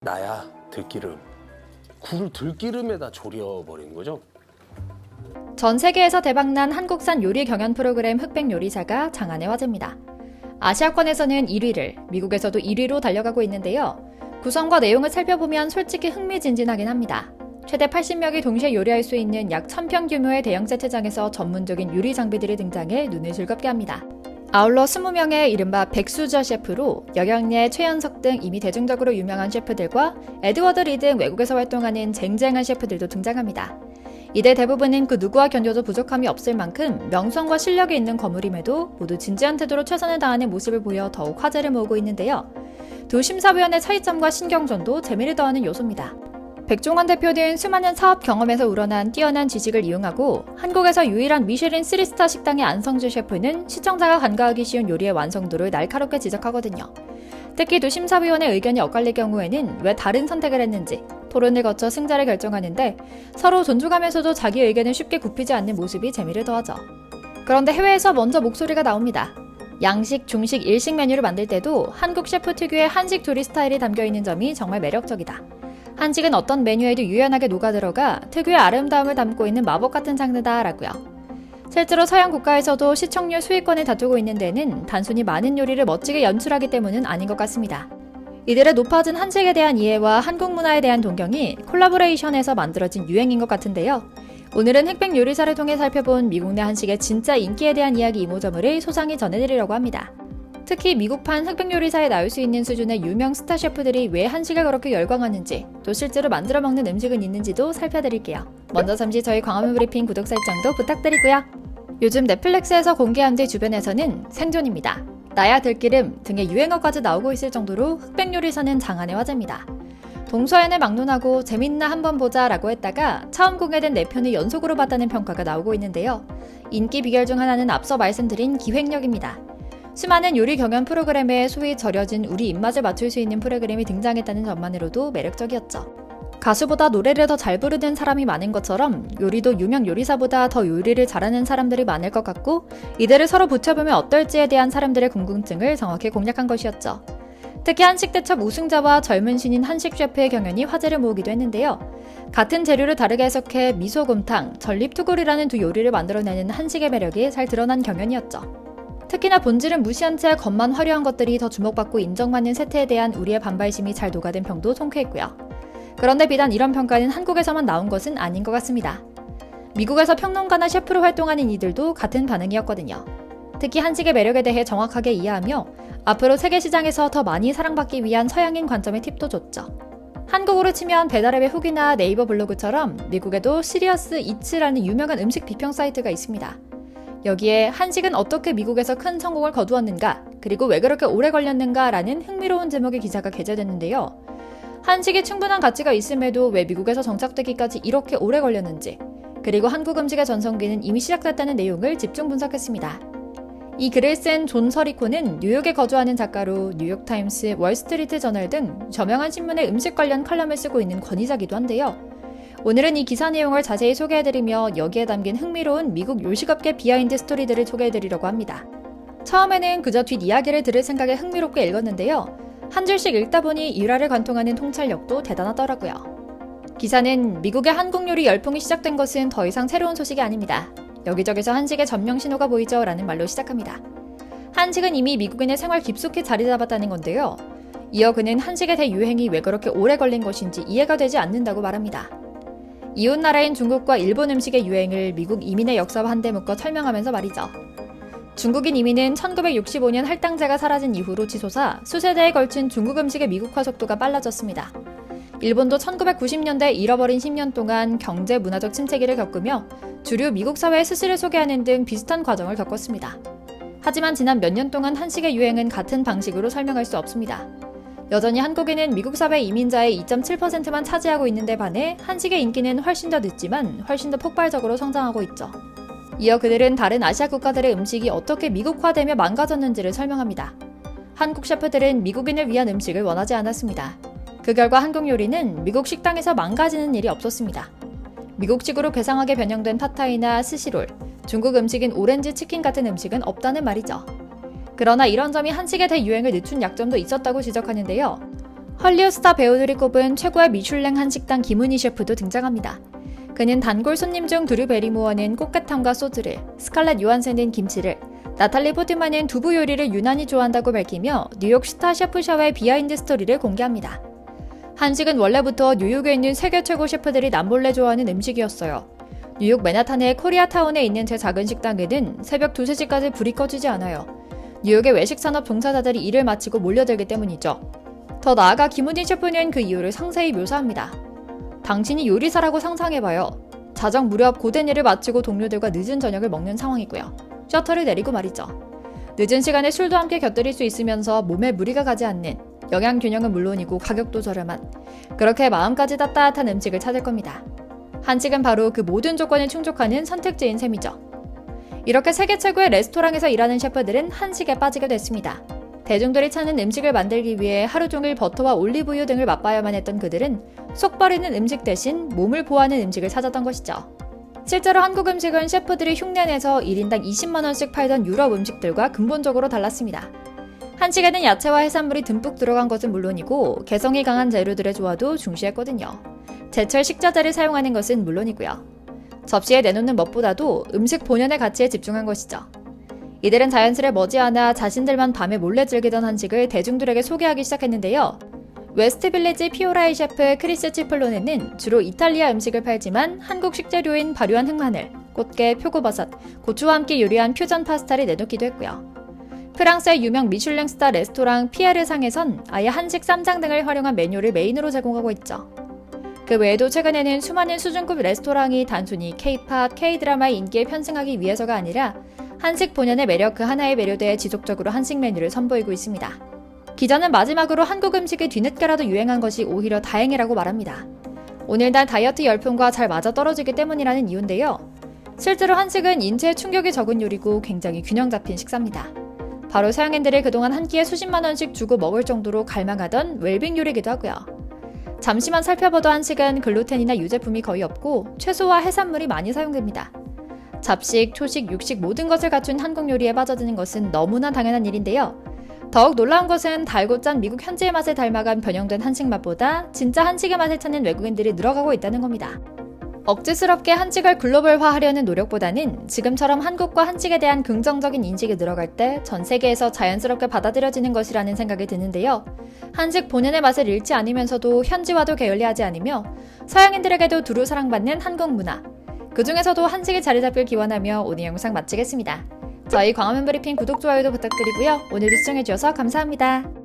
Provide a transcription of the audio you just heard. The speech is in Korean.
나야 들기름. 굴을 들기름에다 졸여버리는 거죠? 전 세계에서 대박난 한국산 요리 경연 프로그램 흑백 요리사가 장안의 화제입니다. 아시아권에서는 1위를, 미국에서도 1위로 달려가고 있는데요. 구성과 내용을 살펴보면 솔직히 흥미진진하긴 합니다. 최대 80명이 동시에 요리할 수 있는 약 1000평 규모의 대형 세트장에서 전문적인 요리 장비들이 등장해 눈을 즐겁게 합니다. 아울러 20명의 이른바 백수저 셰프로 여경래, 최연석 등 이미 대중적으로 유명한 셰프들과 에드워드 리 등 외국에서 활동하는 쟁쟁한 셰프들도 등장합니다. 이들 대부분은 그 누구와 견뎌도 부족함이 없을 만큼 명성과 실력이 있는 거물임에도 모두 진지한 태도로 최선을 다하는 모습을 보여 더욱 화제를 모으고 있는데요. 두 심사위원의 차이점과 신경전도 재미를 더하는 요소입니다. 백종원 대표는 수많은 사업 경험에서 우러난 뛰어난 지식을 이용하고 한국에서 유일한 미쉐린 3스타 식당의 안성주 셰프는 시청자가 간과하기 쉬운 요리의 완성도를 날카롭게 지적하거든요. 특히 두 심사위원의 의견이 엇갈릴 경우에는 왜 다른 선택을 했는지 토론을 거쳐 승자를 결정하는데 서로 존중하면서도 자기 의견을 쉽게 굽히지 않는 모습이 재미를 더하죠. 그런데 해외에서 먼저 목소리가 나옵니다. 양식, 중식, 일식 메뉴를 만들 때도 한국 셰프 특유의 한식 조리 스타일이 담겨있는 점이 정말 매력적이다. 한식은 어떤 메뉴에도 유연하게 녹아들어가 특유의 아름다움을 담고 있는 마법 같은 장르다라고요. 실제로 서양 국가에서도 시청률 수익권을 다투고 있는 데는 단순히 많은 요리를 멋지게 연출하기 때문은 아닌 것 같습니다. 이들의 높아진 한식에 대한 이해와 한국 문화에 대한 동경이 콜라보레이션에서 만들어진 유행인 것 같은데요. 오늘은 흑백 요리사를 통해 살펴본 미국 내 한식의 진짜 인기에 대한 이야기 이모저모를 소상히 전해드리려고 합니다. 특히 미국판 흑백 요리사에 나올 수 있는 수준의 유명 스타 셰프들이 왜 한식을 그렇게 열광하는지, 또 실제로 만들어 먹는 음식은 있는지도 살펴드릴게요. 먼저 잠시 저희 광화문 브리핑 구독 설정도 부탁드리고요. 요즘 넷플릭스에서 공개한 뒤 주변에서는 생존입니다, 나야 들기름 등의 유행어까지 나오고 있을 정도로 흑백 요리사는 장안의 화제입니다. 동서연을 막론하고 재밌나 한번 보자 라고 했다가 처음 공개된 4편을 연속으로 봤다는 평가가 나오고 있는데요. 인기 비결 중 하나는 앞서 말씀드린 기획력입니다. 수많은 요리 경연 프로그램에 소위 절여진 우리 입맛에 맞출 수 있는 프로그램이 등장했다는 점만으로도 매력적이었죠. 가수보다 노래를 더 잘 부르는 사람이 많은 것처럼 요리도 유명 요리사보다 더 요리를 잘하는 사람들이 많을 것 같고 이들을 서로 붙여보면 어떨지에 대한 사람들의 궁금증을 정확히 공략한 것이었죠. 특히 한식 대첩 우승자와 젊은 신인 한식 셰프의 경연이 화제를 모으기도 했는데요. 같은 재료를 다르게 해석해 미소곰탕, 전립투굴이라는 두 요리를 만들어내는 한식의 매력이 잘 드러난 경연이었죠. 특히나 본질은 무시한 채 겉만 화려한 것들이 더 주목받고 인정받는 세태에 대한 우리의 반발심이 잘 녹아든 평도 통쾌했고요. 그런데 비단 이런 평가는 한국에서만 나온 것은 아닌 것 같습니다. 미국에서 평론가나 셰프로 활동하는 이들도 같은 반응이었거든요. 특히 한식의 매력에 대해 정확하게 이해하며 앞으로 세계 시장에서 더 많이 사랑받기 위한 서양인 관점의 팁도 줬죠. 한국으로 치면 배달앱의 후기나 네이버 블로그처럼 미국에도 시리어스 이츠라는 유명한 음식 비평 사이트가 있습니다. 여기에 한식은 어떻게 미국에서 큰 성공을 거두었는가, 그리고 왜 그렇게 오래 걸렸는가 라는 흥미로운 제목의 기사가 게재됐는데요. 한식이 충분한 가치가 있음에도 왜 미국에서 정착되기까지 이렇게 오래 걸렸는지, 그리고 한국 음식의 전성기는 이미 시작됐다는 내용을 집중 분석했습니다. 이 글을 쓴 존 서리코는 뉴욕에 거주하는 작가로 뉴욕타임스, 월스트리트 저널 등 저명한 신문의 음식 관련 칼럼을 쓰고 있는 권위자기도 한데요. 오늘은 이 기사 내용을 자세히 소개해드리며 여기에 담긴 흥미로운 미국 요식업계 비하인드 스토리들을 소개해드리려고 합니다. 처음에는 그저 뒷이야기를 들을 생각에 흥미롭게 읽었는데요. 한 줄씩 읽다 보니 일화를 관통하는 통찰력도 대단하더라고요. 기사는 미국의 한국 요리 열풍이 시작된 것은 더 이상 새로운 소식이 아닙니다. 여기저기서 한식의 전명 신호가 보이죠 라는 말로 시작합니다. 한식은 이미 미국인의 생활 깊숙이 자리 잡았다는 건데요. 이어 그는 한식의 대유행이 왜 그렇게 오래 걸린 것인지 이해가 되지 않는다고 말합니다. 이웃나라인 중국과 일본 음식의 유행을 미국 이민의 역사와 한데 묶어 설명하면서 말이죠. 중국인 이민은 1965년 할당제가 사라진 이후로 치솟아 수세대에 걸친 중국 음식의 미국화 속도가 빨라졌습니다. 일본도 1990년대 잃어버린 10년 동안 경제 문화적 침체기를 겪으며 주류 미국 사회의 스시를 소개하는 등 비슷한 과정을 겪었습니다. 하지만 지난 몇 년 동안 한식의 유행은 같은 방식으로 설명할 수 없습니다. 여전히 한국인은 미국 사회 이민자의 2.7%만 차지하고 있는데 반해 한식의 인기는 훨씬 더 늦지만 훨씬 더 폭발적으로 성장하고 있죠. 이어 그들은 다른 아시아 국가들의 음식이 어떻게 미국화되며 망가졌는지를 설명합니다. 한국 셰프들은 미국인을 위한 음식을 원하지 않았습니다. 그 결과 한국 요리는 미국 식당에서 망가지는 일이 없었습니다. 미국식으로 괴상하게 변형된 팟타이나 스시롤, 중국 음식인 오렌지 치킨 같은 음식은 없다는 말이죠. 그러나 이런 점이 한식의 대유행을 늦춘 약점도 있었다고 지적하는데요. 헐리우드 스타 배우들이 꼽은 최고의 미슐랭 한식당 김은희 셰프도 등장합니다. 그는 단골 손님 중 드류 베리모어는 꽃게탕과 소스를, 스칼렛 요한센은 김치를, 나탈리 포트만은 두부 요리를 유난히 좋아한다고 밝히며 뉴욕 스타 셰프샤워의 비하인드 스토리를 공개합니다. 한식은 원래부터 뉴욕에 있는 세계 최고 셰프들이 남몰래 좋아하는 음식이었어요. 뉴욕 맨하탄의 코리아타운에 있는 제 작은 식당에는 새벽 2, 3시까지 불이 꺼지지 않아요. 뉴욕의 외식 산업 종사자들이 일을 마치고 몰려들기 때문이죠. 더 나아가 김은희 셰프는 그 이유를 상세히 묘사합니다. 당신이 요리사라고 상상해봐요. 자정 무렵 고된 일을 마치고 동료들과 늦은 저녁을 먹는 상황이고요. 셔터를 내리고 말이죠. 늦은 시간에 술도 함께 곁들일 수 있으면서 몸에 무리가 가지 않는, 영양 균형은 물론이고 가격도 저렴한, 그렇게 마음까지 따뜻한 음식을 찾을 겁니다. 한식은 바로 그 모든 조건을 충족하는 선택지인 셈이죠. 이렇게 세계 최고의 레스토랑에서 일하는 셰프들은 한식에 빠지게 됐습니다. 대중들이 찾는 음식을 만들기 위해 하루 종일 버터와 올리브유 등을 맛봐야만 했던 그들은 속 버리는 음식 대신 몸을 보호하는 음식을 찾았던 것이죠. 실제로 한국 음식은 셰프들이 흉내내서 1인당 20만원씩 팔던 유럽 음식들과 근본적으로 달랐습니다. 한식에는 야채와 해산물이 듬뿍 들어간 것은 물론이고 개성이 강한 재료들의 조화도 중시했거든요. 제철 식자재를 사용하는 것은 물론이고요. 접시에 내놓는 멋보다도 음식 본연의 가치에 집중한 것이죠. 이들은 자연스레 머지않아 자신들만 밤에 몰래 즐기던 한식을 대중들에게 소개하기 시작했는데요. 웨스트빌리지 피오라이 셰프 크리스 치플로네는 주로 이탈리아 음식을 팔지만 한국 식재료인 발효한 흑마늘, 꽃게, 표고버섯, 고추와 함께 요리한 퓨전 파스타를 내놓기도 했고요. 프랑스의 유명 미슐랭 스타 레스토랑 피에르상에선 아예 한식 쌈장 등을 활용한 메뉴를 메인으로 제공하고 있죠. 그 외에도 최근에는 수많은 수준급 레스토랑이 단순히 K-팝, K-드라마의 인기에 편승하기 위해서가 아니라 한식 본연의 매력 그 하나에 매료돼 지속적으로 한식 메뉴를 선보이고 있습니다. 기자는 마지막으로 한국 음식이 뒤늦게라도 유행한 것이 오히려 다행이라고 말합니다. 오늘날 다이어트 열풍과 잘 맞아떨어지기 때문이라는 이유인데요. 실제로 한식은 인체에 충격이 적은 요리고 굉장히 균형 잡힌 식사입니다. 바로 서양인들이 그동안 한 끼에 수십만 원씩 주고 먹을 정도로 갈망하던 웰빙 요리이기도 하고요. 잠시만 살펴봐도 한식은 글루텐이나 유제품이 거의 없고 채소와 해산물이 많이 사용됩니다. 잡식, 초식, 육식 모든 것을 갖춘 한국 요리에 빠져드는 것은 너무나 당연한 일인데요. 더욱 놀라운 것은 달고 짠 미국 현지의 맛을 닮아간 변형된 한식 맛보다 진짜 한식의 맛을 찾는 외국인들이 늘어가고 있다는 겁니다. 억지스럽게 한식을 글로벌화하려는 노력보다는 지금처럼 한국과 한식에 대한 긍정적인 인식이 늘어갈 때 전 세계에서 자연스럽게 받아들여지는 것이라는 생각이 드는데요. 한식 본연의 맛을 잃지 않으면서도 현지와도 게을리하지 않으며 서양인들에게도 두루 사랑받는 한국 문화. 그 중에서도 한식이 자리 잡길 기원하며 오늘 영상 마치겠습니다. 저희 광화문 브리핑 구독, 좋아요도 부탁드리고요. 오늘도 시청해주셔서 감사합니다.